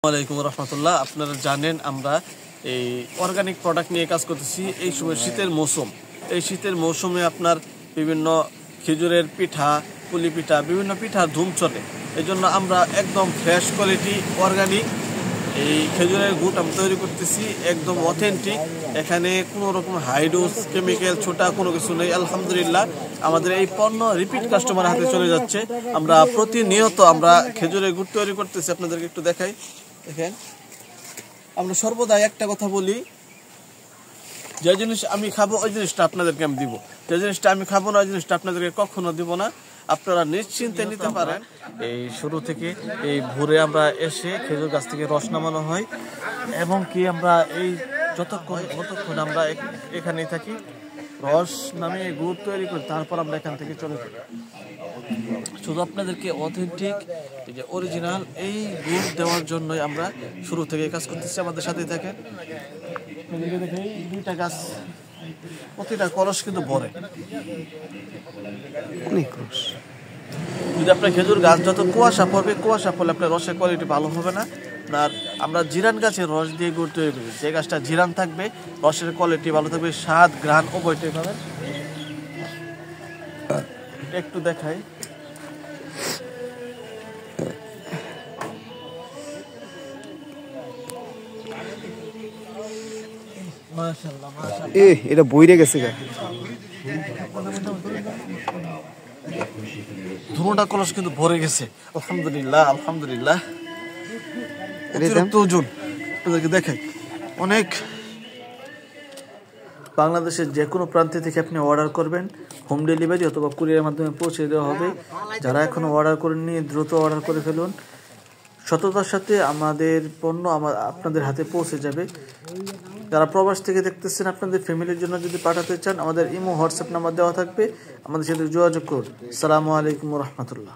আসসালামু আলাইকুম রহমতুল্লাহ। আপনারা জানেন আমরা এই অর্গানিক প্রোডাক্ট নিয়ে কাজ করতেছি। এই সময় শীতের মৌসুম, এই শীতের মৌসুমে আপনার বিভিন্ন খেজুরের পিঠা, পুলি পিঠা, বিভিন্ন পিঠার ধুম চলে। এই জন্য আমরা একদম ফ্রেশ কোয়ালিটি অর্গানিক এই খেজুরের গুড় আমরা তৈরি করতেছি, একদম অথেন্টিক। এখানে কোনো রকম হাইডোজ কেমিক্যাল ছোটা কোনো কিছু নেই। আলহামদুলিল্লাহ আমাদের এই পণ্য রিপিট কাস্টমার হাতে চলে যাচ্ছে। আমরা প্রতিনিয়ত আমরা খেজুরের গুড় তৈরি করতেছি। আপনাদেরকে একটু দেখাই, দেখেন। আমরা সর্বদা একটা কথা বলি, যে জিনিস আমি খাবো ওই জিনিসটা আপনাদেরকে আমি দিব, যে জিনিসটা আমি খাবো না ওই জিনিসটা আপনাদেরকে কখনো দিব না। আপনারা নিশ্চিন্তে নিতে পারেন। এই শুরু থেকে এই ভোরে আমরা এসে খেজুর গাছ থেকে রস নামানো হয়, এবং কি আমরা এই যতক্ষণ আমরা এখানেই থাকি, রস নামিয়ে গুড় তৈরি করি, তারপর আমরা এখান থেকে চলে যাই। শুধু আপনাদেরকে অথেন্টিক এই যে অরিজিনাল এই গুড় দেওয়ার জন্যই আমরা শুরু থেকে কাজ করতেছি। আমাদের সাথেই থাকেন। দেখেন দুইটা গাছ, প্রতিটা কলস কিন্তু ভরে, অনেক রস। যদি আপনার খেজুর গাছ যত কুয়াশা পড়বে, কুয়াশা পড়লে আপনার রসের কোয়ালিটি ভালো হবে না। আর আমরা জিরান গাছের রস দিয়ে গুড় তৈরি করি। যে গাছটা জিরান থাকবে রসের কোয়ালিটি ভালো থাকবে, স্বাদ ঘ্রাণ উভয়টাই পাবেন। একটু দেখাই, এটা বইরে গেছে গা। ধুনোটা কলস কিন্তু ভরে গেছে। আলহামদুলিল্লাহ আলহামদুলিল্লাহ। অতিরিক্ত ওজন আপনাদেরকে দেখাই অনেক। বাংলাদেশের যে কোনো প্রান্ত থেকে আপনি অর্ডার করবেন, হোম ডেলিভারি অথবা কুরিয়ারের মাধ্যমে পৌঁছে দেওয়া হবে। যারা এখনো অর্ডার করেননি দ্রুত অর্ডার করে ফেলুন। সততার সাথে আমাদের পণ্য আপনাদের হাতে পৌঁছে যাবে। যারা প্রবাস থেকে দেখতেছেন, আপনাদের ফ্যামিলির জন্য যদি পাঠাতে চান, আমাদের ইমো হোয়াটসঅ্যাপ নাম্বার দেওয়া থাকবে, আমাদের সাথে যোগাযোগ করুন। আসসালামু আলাইকুম রহমতুল্লাহ।